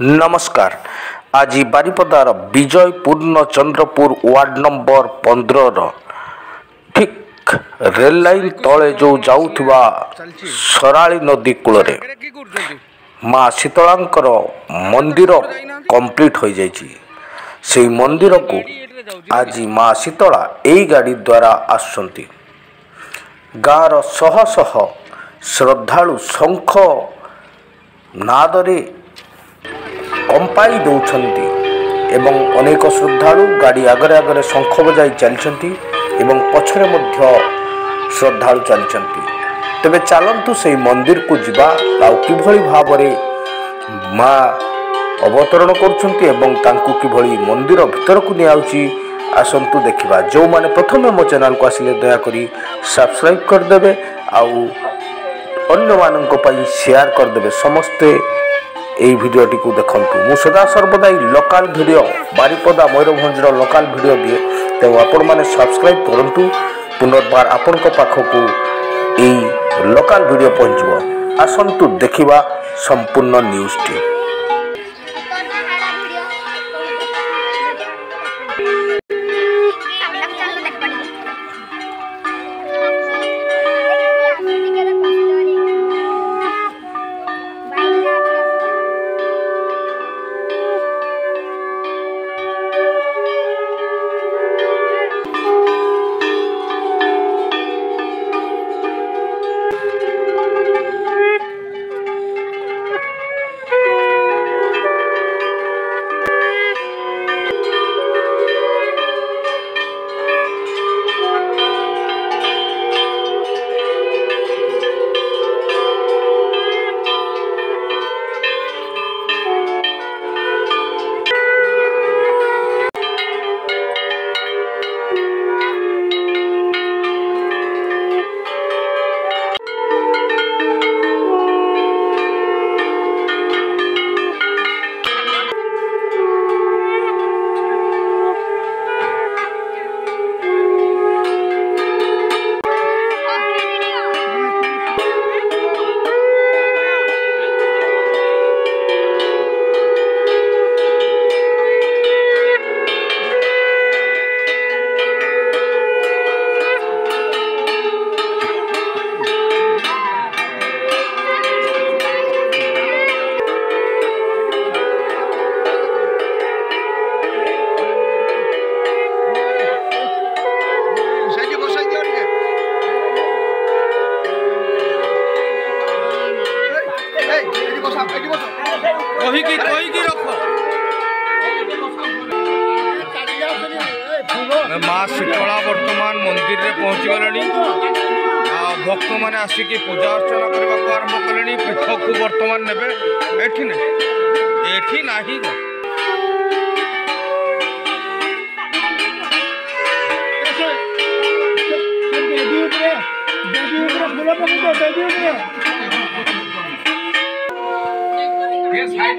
नमस्कार। आज बारिपदार विजय पूर्णचंद्रपुर ward number 15 ठीक रेल लाइन तले जो जाऊथुवा सराली नदी कूल माँ शीतलांकर मंदिर कंप्लीट हो जाइछि। से मंदिर को आज माँ शीतला यही गाड़ी द्वारा आसुंती। गाँर शह शह श्रद्धालु शंख नादरे कंपाई दौरान एवं अनेक श्रद्धालु गाड़ी आगरे आगरे शंख बजाई चलती एवं पछरे मध्य श्रद्धालु चलती। तेबे चलतु से मंदिर को जीवा किभली भाव माँ अवतरण करी मंदिर भीतर को नियाउची आसंतु देखिबा। जो माने प्रथम मो चैनल को आसिले दयाकरी सब्सक्राइब करदेवे आउ अन्य मानक पई शेयर करदेवे। समस्ते यही भिडियोटी को देखंतु। मु सदा सर्वदा local video Baripada Mayurbhanj local video दिए, तेणु आपण मैंने सब्सक्राइब करंतु। पुनर्बार आपण पाखक यही लोकल वीडियो पहुँचब। आसंतु देखिबा संपूर्ण न्यूज़ टी। माँ शीतला वर्तमान मंदिर रे पहुँची गले। भक्त मैंने आसिक पूजा अर्चना करने को आरंभ कले। पीठ को वर्तमान नेबे एठी नाही साइड